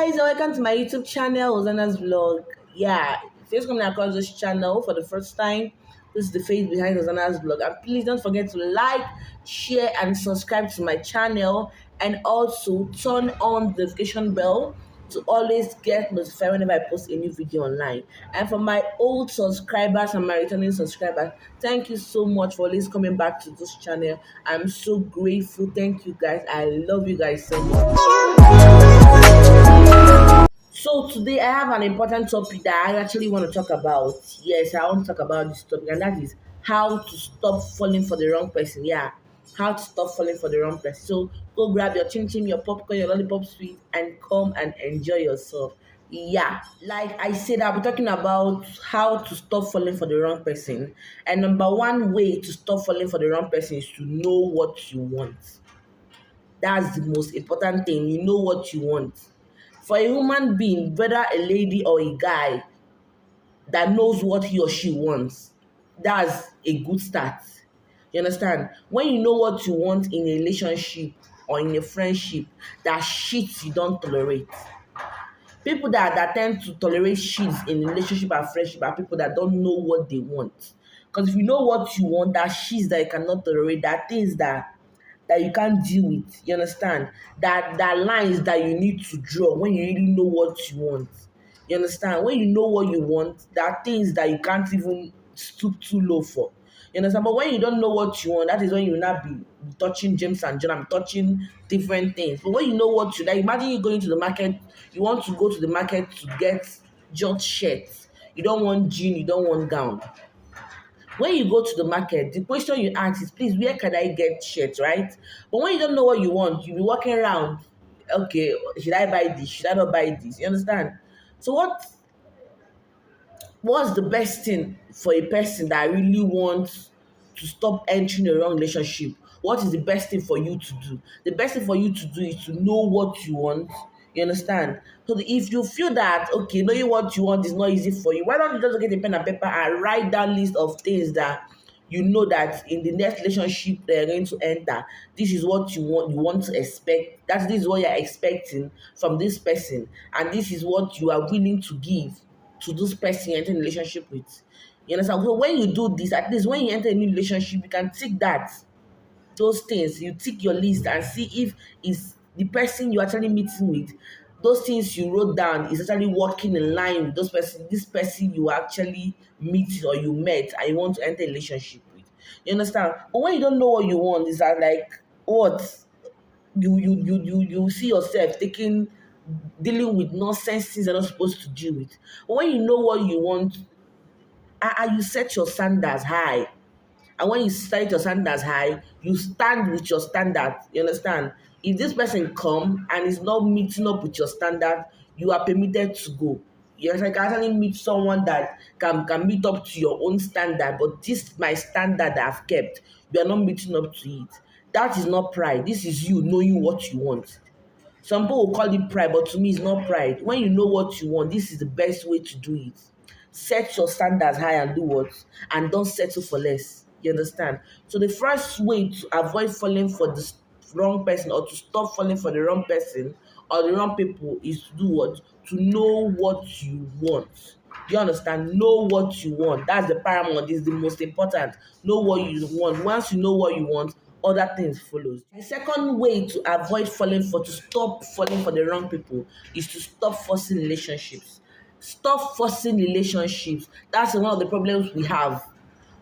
guys, welcome to my YouTube channel, 𝕉𝖈𝖈𝖆 vlog. Yeah, if you're coming across this channel for the first time, this is the face behind 𝕉𝖈𝖈𝖆 vlog. And please don't forget to like, share, and subscribe to my channel, and also turn on the notification bell to always get notified whenever I post a new video online. And for my old subscribers and my returning subscribers, thank you so much for always coming back to this channel. I'm so grateful. Thank you guys. I love you guys so much. So today I have an important topic that I actually want to talk about. Yes, I want to talk about this topic, and that is how to stop falling for the wrong person. Yeah, how to stop falling for the wrong person. So go grab your chin chin, your popcorn, your lollipop sweet, and come and enjoy yourself. Yeah, like I said, I'll be talking about how to stop falling for the wrong person. And number one way to stop falling for the wrong person is to know what you want. That's the most important thing. You know what you want. For a human being, whether a lady or a guy that knows what he or she wants, that's a good start. You understand? When you know what you want in a relationship or in a friendship, that shit you don't tolerate. People that tend to tolerate shit in relationship and friendship are people that don't know what they want. Because if you know what you want, that shit that you cannot tolerate, that things that you can't deal with. You understand? That lines that you need to draw when you really know what you want. You understand? When you know what you want, there are things that you can't even stoop too low for. You understand? But when you don't know what you want, that is when you will not be touching James and John. I'm touching different things. But when you know what you like, imagine you going to the market, you want to go to the market to get just shirts. You don't want jean, you don't want gown. When you go to the market, the question you ask is, please, where can I get shirts, right? But when you don't know what you want, you'll be walking around, okay, should I buy this? Should I not buy this? You understand? So what's the best thing for a person that really wants to stop entering a wrong relationship? What is the best thing for you to do? The best thing for you to do is to know what you want. You understand? So if you feel that, okay, knowing what you want is not easy for you, why don't you just get a pen and paper and write down list of things that you know that in the next relationship they're going to enter, this is what you want to expect. This is what you're expecting from this person, and this is what you are willing to give to this person you enter a relationship with. You understand? So when you do this, at least when you enter a new relationship, you can tick those things. You tick your list and see if it's the person you're actually meeting with. Those things you wrote down is actually working in line with this person you actually meet or you met and you want to enter a relationship with. You understand? But when you don't know what you want, it's like what you see yourself dealing with nonsense things you're not supposed to deal with. But when you know what you want, you set your standards high. And when you set your standards high, you stand with your standard. You understand? If this person come and is not meeting up with your standard, you are permitted to go. You understand? You can actually meet someone that can meet up to your own standard, but this my standard that I've kept. You are not meeting up to it. That is not pride. This is you knowing what you want. Some people will call it pride, but to me, it's not pride. When you know what you want, this is the best way to do it. Set your standards high and do what? And don't settle for less. You understand? So the first way to avoid falling for the wrong person or to stop falling for the wrong person or the wrong people is to do what? To know what you want. You understand? Know what you want. That's the paramount. This is the most important. Know what you want. Once you know what you want, other things follows. The second way to stop falling for the wrong people is to stop forcing relationships. Stop forcing relationships. That's one of the problems we have.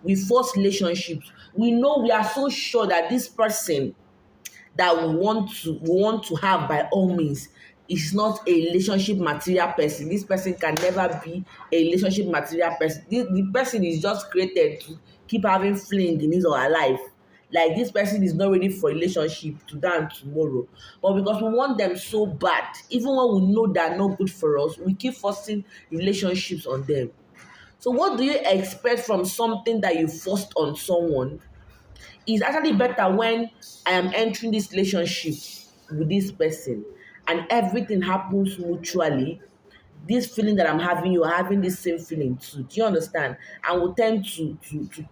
We force relationships. We know we are so sure that this person that we want to have by all means is not a relationship material person. This person can never be a relationship material person. The person is just created to keep having fling in his or her life. Like this person is not ready for relationship today and tomorrow. But because we want them so bad, even when we know they're not good for us, we keep forcing relationships on them. So what do you expect from something that you forced on someone? It's actually better when I am entering this relationship with this person and everything happens mutually. this feeling that I'm having, you're having this same feeling too. Do you understand? And we tend to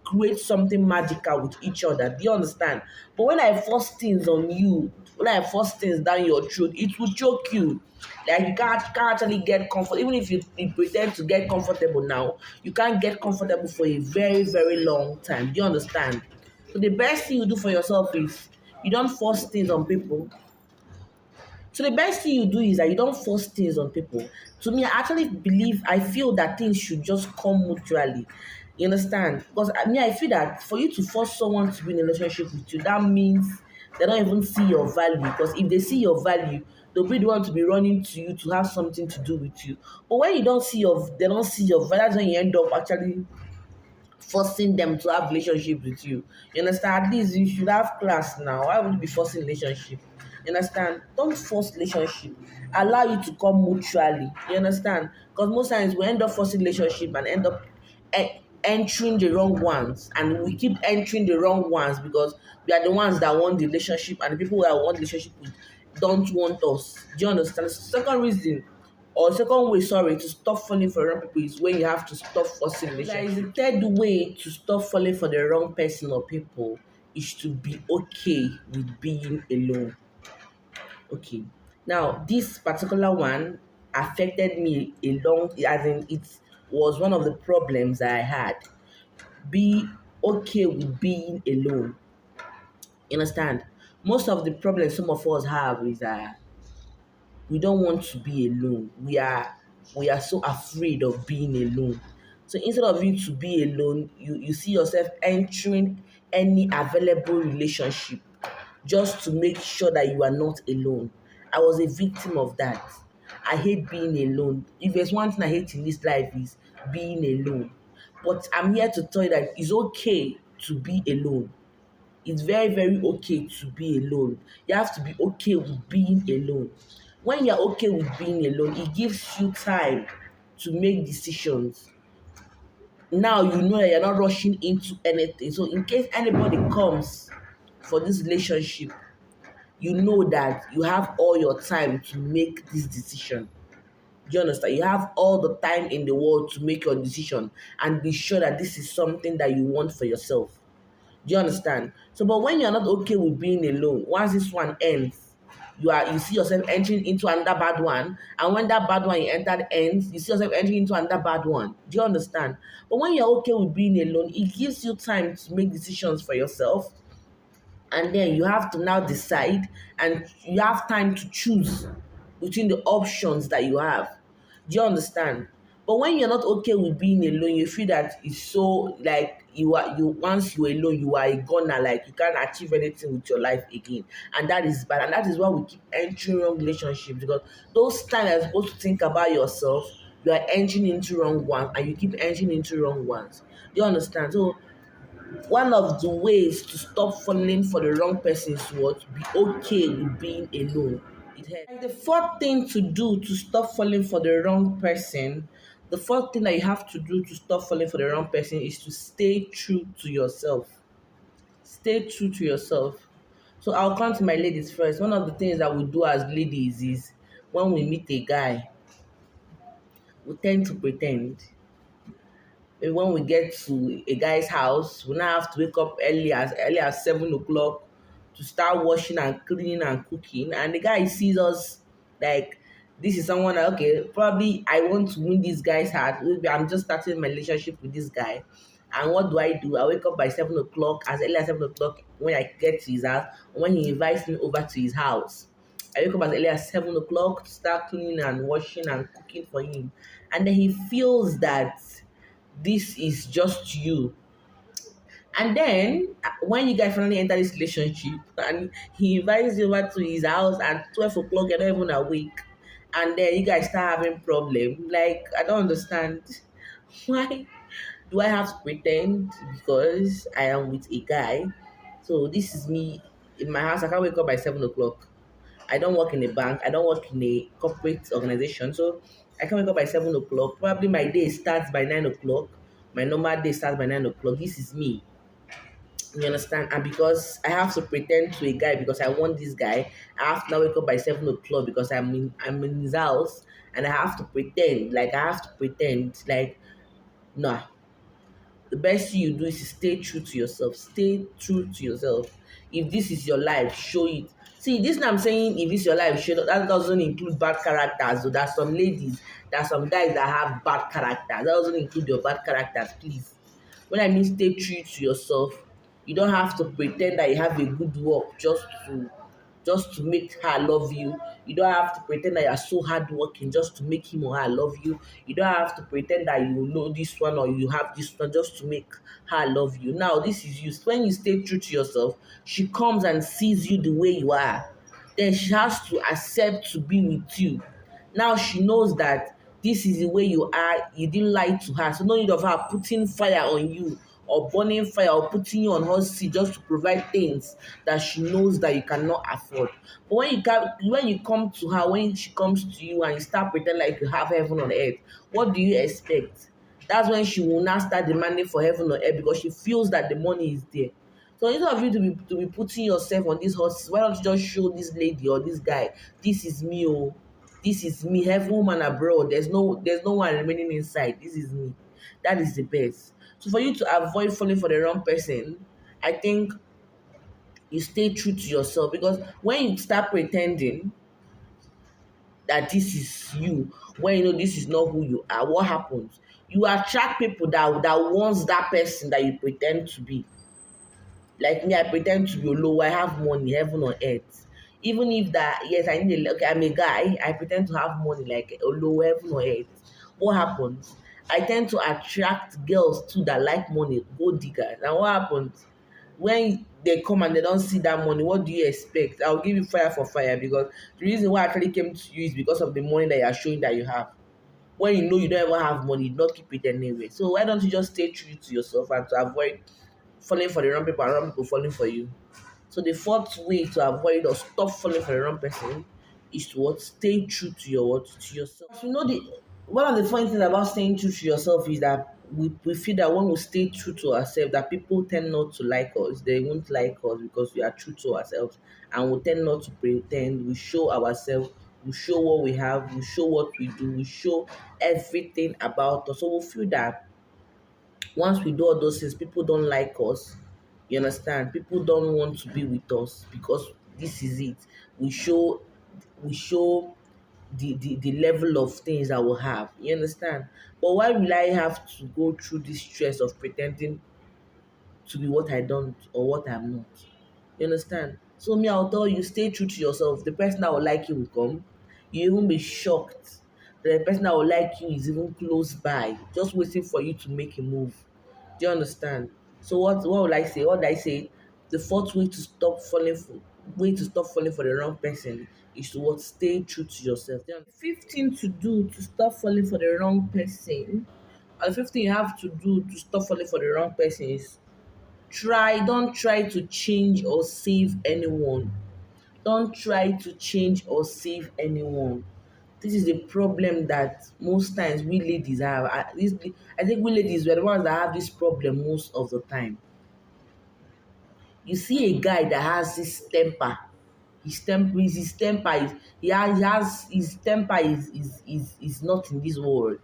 create something magical with each other. Do you understand? But when I force things on you, when I force things down your throat, it will choke you. Like you can't actually get comfort. Even if you pretend to get comfortable now, you can't get comfortable for a very, very long time. Do you understand? So the best thing you do for yourself is you don't force things on people. So the best thing you do is that you don't force things on people. To me, I feel that things should just come mutually. You understand? Because I feel that for you to force someone to be in a relationship with you, that means they don't even see your value. Because if they see your value, they'll be the one to be running to you to have something to do with you. But when they don't see your value, that's when you end up actually forcing them to have relationship with you. You understand? At least you should have class now. Why would you be forcing relationship? You understand? Don't force relationship. Allow you to come mutually. You understand? Because most times we end up forcing relationship and end up entering the wrong ones, and we keep entering the wrong ones because we are the ones that want the relationship, and the people that want the relationship with don't want us. Do you understand? Second reason or second way, sorry, to stop falling for wrong people is when you have to stop forcing relationship. There is a third way to stop falling for the wrong person or people is to be okay with being alone. Okay. Now, this particular one affected me a long, as in it was one of the problems that I had. Be okay with being alone. You understand? Most of the problems some of us have is that we don't want to be alone. We are so afraid of being alone. So instead of you to be alone, you see yourself entering any available relationship just to make sure that you are not alone. I was a victim of that. I hate being alone. If there's one thing I hate in this life is being alone. But I'm here to tell you that it's okay to be alone. It's very, very okay to be alone. You have to be okay with being alone. When you're okay with being alone, it gives you time to make decisions. Now you know that you're not rushing into anything. So in case anybody comes for this relationship, you know that you have all your time to make this decision. Do you understand? You have all the time in the world to make your decision and be sure that this is something that you want for yourself. Do you understand? So, but when you're not okay with being alone, once this one ends, you see yourself entering into another bad one, and when that bad one you entered ends, you see yourself entering into another bad one. Do you understand? But when you're okay with being alone, it gives you time to make decisions for yourself, and then you have to now decide, and you have time to choose between the options that you have. Do you understand? But when you're not okay with being alone, you feel that it's so like you once you're alone, you are a goner, like you can't achieve anything with your life again. And that is bad. And that is why we keep entering wrong relationships, because those times you're supposed to think about yourself, you are entering into wrong ones, and you keep entering into wrong ones. Do you understand? So one of the ways to stop falling for the wrong person is what? Be okay with being alone. It helps. And the fourth thing to do to stop falling for the wrong person, the fourth thing that you have to do to stop falling for the wrong person is to stay true to yourself. Stay true to yourself. So I'll come to my ladies first. One of the things that we do as ladies is when we meet a guy, we tend to pretend. When we get to a guy's house, we now have to wake up early as 7 o'clock to start washing and cleaning and cooking. And the guy sees us like this is someone that, okay, probably I want to win this guy's heart. Maybe I'm just starting my relationship with this guy. And what do? I wake up by 7 o'clock, as early as 7 o'clock when I get to his house, or when he invites me over to his house. I wake up as early as 7 o'clock to start cleaning and washing and cooking for him. And then he feels that this is just you. And then when you guys finally enter this relationship and he invites you over to his house at 12 o'clock, you're not even awake. And then you guys start having problem. Like, I don't understand. Why do I have to pretend because I am with a guy? So this is me in my house. I can't wake up by 7 o'clock. I don't work in a bank. I don't work in a corporate organization. So I can wake up by 7 o'clock. Probably my day starts by 9 o'clock. My normal day starts by 9 o'clock. This is me. You understand? And because I have to pretend to a guy because I want this guy, I have to now wake up by 7 o'clock because I'm in his house, and I have to pretend. Like I have to pretend. Like nah. The best thing you do is to stay true to yourself. Stay true to yourself. If this is your life, show it. See, this I'm saying, if it's your life, show it. That doesn't include bad characters. So there's some ladies, there's some guys that have bad characters. That doesn't include your bad characters, please. When I mean stay true to yourself, you don't have to pretend that you have a good work just to make her love you. You don't have to pretend that you are so hardworking just to make him or her love you. You don't have to pretend that you know this one or you have this one just to make her love you. Now, this is you. When you stay true to yourself, she comes and sees you the way you are. Then she has to accept to be with you. Now she knows that this is the way you are. You didn't lie to her. So no need of her putting fire on you or burning fire or putting you on her seat just to provide things that she knows that you cannot afford. But when you come to her, when she comes to you and you start pretending like you have heaven on earth, what do you expect? That's when she will now start demanding for heaven on earth because she feels that the money is there. So instead of you to be putting yourself on this horse, why don't you just show this lady or this guy, this is me, oh, this is me, heaven woman abroad. There's no one remaining inside. This is me. That is the best. So for you to avoid falling for the wrong person, I think you stay true to yourself because when you start pretending that this is you, when you know this is not who you are, what happens? You attract people that wants that person that you pretend to be. Like me, I pretend to be low. I have money, heaven on earth. Even if that, yes, I need a, okay, I'm a guy, I pretend to have money like low, heaven on earth. What happens? I tend to attract girls too that like money, gold diggers. And what happens? When they come and they don't see that money, what do you expect? I'll give you fire for fire because the reason why I actually came to you is because of the money that you are showing that you have. When you know you don't ever have money, you not keep it anyway. So why don't you just stay true to yourself and to avoid falling for the wrong people and wrong people falling for you? So the fourth way to avoid or stop falling for the wrong person is to what? Stay true to your what? To yourself. You know, one of the funny things about staying true to yourself is that we feel that when we stay true to ourselves, that people tend not to like us. They won't like us because we are true to ourselves, and we tend not to pretend. We show ourselves. We show what we have. We show what we do. We show everything about us. So we feel that once we do all those things, people don't like us. You understand? People don't want to be with us because this is it. We show we show the level of things I will have. You understand? But why will I have to go through this stress of pretending to be what I don't or what I'm not? You understand? So me, I'll tell you, stay true to yourself. The person that will like you will come. You even be shocked. The person that will like you is even close by, just waiting for you to make a move. Do you understand? So what will I say? What did I say? The fourth way to stop falling for the wrong person is to what? Stay true to yourself. The fifth thing to do to stop falling for the wrong person, and the fifth thing you have to do to stop falling for the wrong person is don't try to change or save anyone. Don't try to change or save anyone. This is the problem that most times we ladies have. I think we ladies were the ones that have this problem most of the time. You see a guy that has this temper. His temper is his temper is not in this world.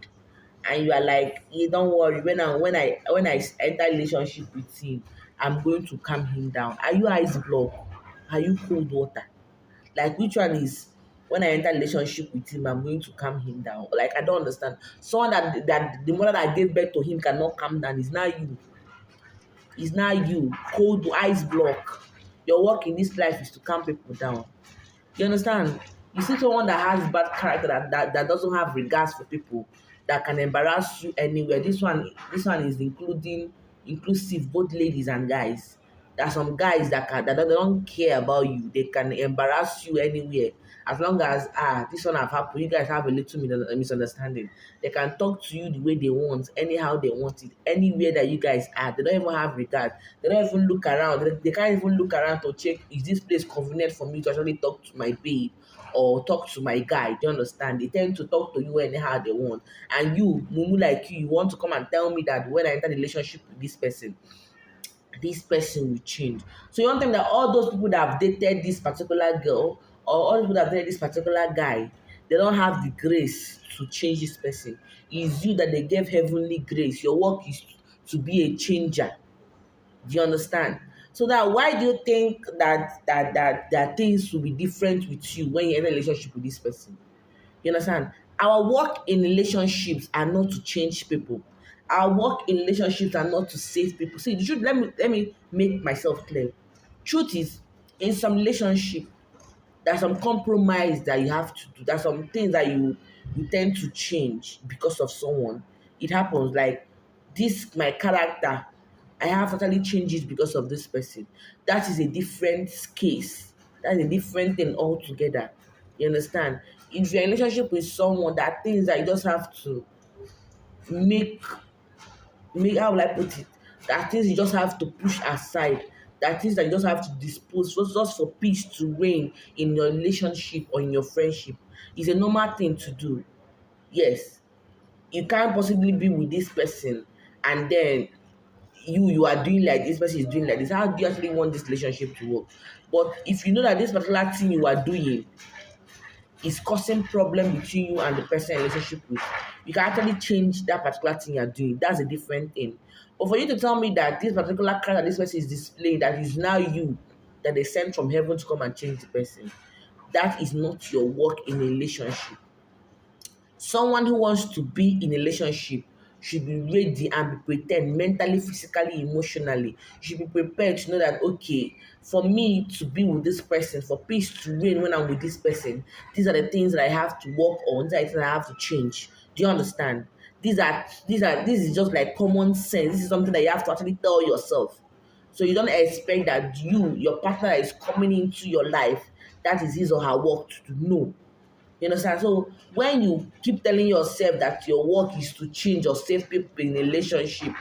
And you are like, hey, don't worry. When I enter relationship with him, I'm going to calm him down. Are you ice block? Are you cold water? Like which one is when I enter relationship with him, I'm going to calm him down. Like I don't understand. Someone that the mother that gave birth to him cannot calm down is not you. It's not you. Cold ice block. Your work in this life is to calm people down. You understand? You see someone that has bad character that doesn't have regards for people, that can embarrass you anywhere. This one is inclusive, both ladies and guys. There are some guys that don't care about you. They can embarrass you anywhere. As long as this one have happened, you guys have a little misunderstanding. They can talk to you the way they want, anyhow they want it, anywhere that you guys are. They don't even have regard. They don't even look around. They can't even look around to check, is this place convenient for me to actually talk to my babe or talk to my guy? Do you understand? They tend to talk to you anyhow they want. And you, mumu like you want to come and tell me that when I enter the relationship with this person, this person will change. So you want them that all those people that have dated this particular girl or all those people that have dated this particular guy, they don't have the grace to change this person. It's you that they gave heavenly grace. Your work is to be a changer. Do you understand? So that why do you think that things will be different with you when you enter a relationship with this person? You understand? Our work in relationships are not to change people. Our work in relationships are not to save people. See, the truth, let me make myself clear. Truth is, in some relationship, there's some compromise that you have to do. There's some things that you tend to change because of someone. It happens like this, my character. I have totally changed it because of this person. That is a different case. That's a different thing altogether. You understand? If you're in a relationship with someone, that things that you just have to make how will I put it? That things you just have to push aside. That things that you just have to dispose just for peace to reign in your relationship or in your friendship is a normal thing to do. Yes, you can't possibly be with this person and then you are doing like this person is doing like this. How do you actually want this relationship to work? But if you know that this particular thing you are doing is causing problem between you and the person in relationship with, you can actually change that particular thing you're doing. That's a different thing. But for you to tell me that this particular character this person is displaying, that is now you, that they sent from heaven to come and change the person, that is not your work in a relationship. Someone who wants to be in a relationship should be ready and be prepared mentally, physically, emotionally. You should be prepared to know that, okay, for me to be with this person, for peace to reign when I'm with this person, these are the things that I have to work on, these are the things I have to change. Do you understand? This is just like common sense. This is something that you have to actually tell yourself. So you don't expect that your partner is coming into your life, that is his or her work to do. No. You understand? So when you keep telling yourself that your work is to change or save people in a relationship,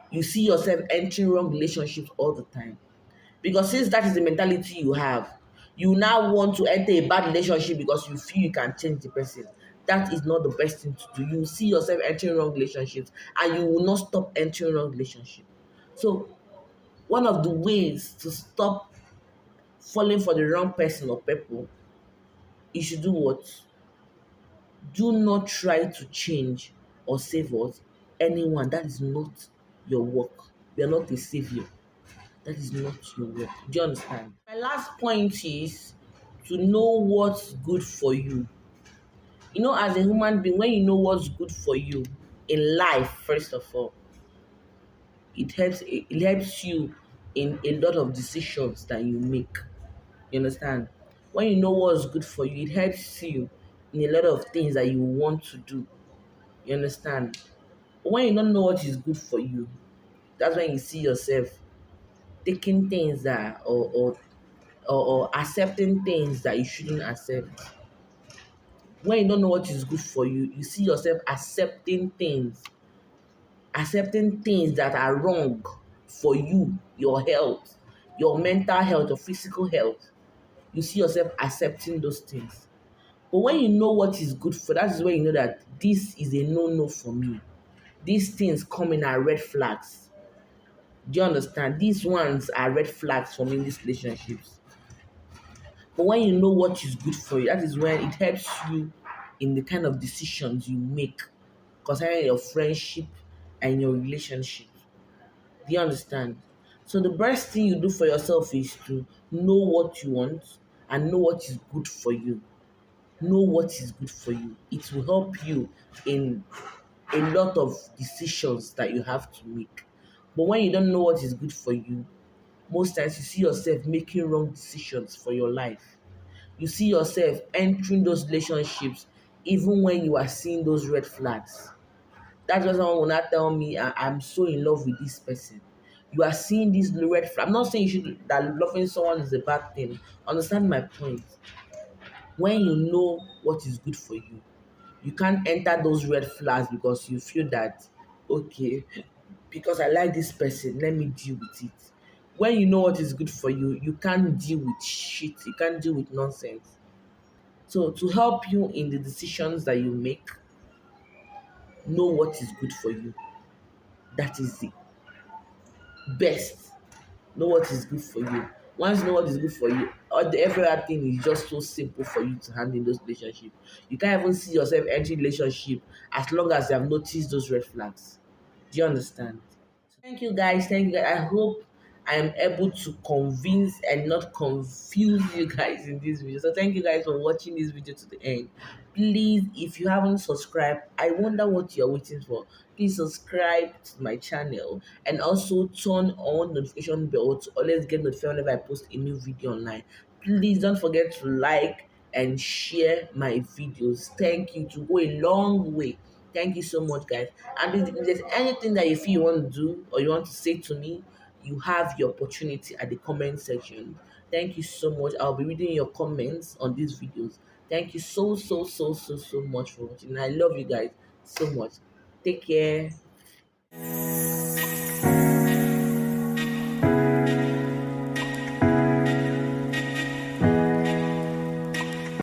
you see yourself entering wrong relationships all the time. Because since that is the mentality you have, you now want to enter a bad relationship because you feel you can change the person. That is not the best thing to do. You see yourself entering wrong relationships and you will not stop entering wrong relationships. So one of the ways to stop falling for the wrong person or people, you should do what? Do not try to change or save us anyone. That is not your work. You are not a savior. That is not your work. Do you understand? My last point is to know what's good for you. You know, as a human being, when you know what's good for you in life, first of all, it helps you in a lot of decisions that you make. You understand? When you know what's good for you, it helps you in a lot of things that you want to do. You understand? But when you don't know what is good for you, that's when you see yourself taking things that or accepting things that you shouldn't accept. When you don't know what is good for you, you see yourself accepting things that are wrong for you, your health, your mental health, your physical health. You see yourself accepting those things. But when you know what is good for, that is when you know that this is a no-no for me. These things come in are red flags. Do you understand? These ones are red flags for me in these relationships. But when you know what is good for you, that is when it helps you in the kind of decisions you make concerning your friendship and your relationship. Do you understand? So the best thing you do for yourself is to know what you want and know what is good for you. Know what is good for you. It will help you in a lot of decisions that you have to make. But when you don't know what is good for you, most times you see yourself making wrong decisions for your life. You see yourself entering those relationships even when you are seeing those red flags. That's why someone will not tell me I'm so in love with this person. You are seeing these red flags. I'm not saying that loving someone is a bad thing. Understand my point. When you know what is good for you, you can't enter those red flags because you feel that, okay, because I like this person, let me deal with it. When you know what is good for you, you can't deal with shit. You can't deal with nonsense. So to help you in the decisions that you make, know what is good for you. That is it. best, know what is good for you. Once you know what is good for you, every other thing is just so simple for you to handle in those relationships. You can't even see yourself entering relationship as long as you have noticed those red flags. Do you understand? Thank you guys. Thank you guys. I hope I am able to convince and not confuse you guys in this video. So thank you guys for watching this video to the end. Please, if you haven't subscribed, I wonder what you're waiting for. Please subscribe to my channel and also turn on notification bell to always get notified whenever I post a new video online. Please don't forget to like and share my videos. Thank you, to go a long way. Thank you so much, guys. And if there's anything that you feel you want to do or you want to say to me, you have your opportunity at the comment section. Thank you so much. I'll be reading your comments on these videos. Thank you so much for watching. I love you guys so much. Take care.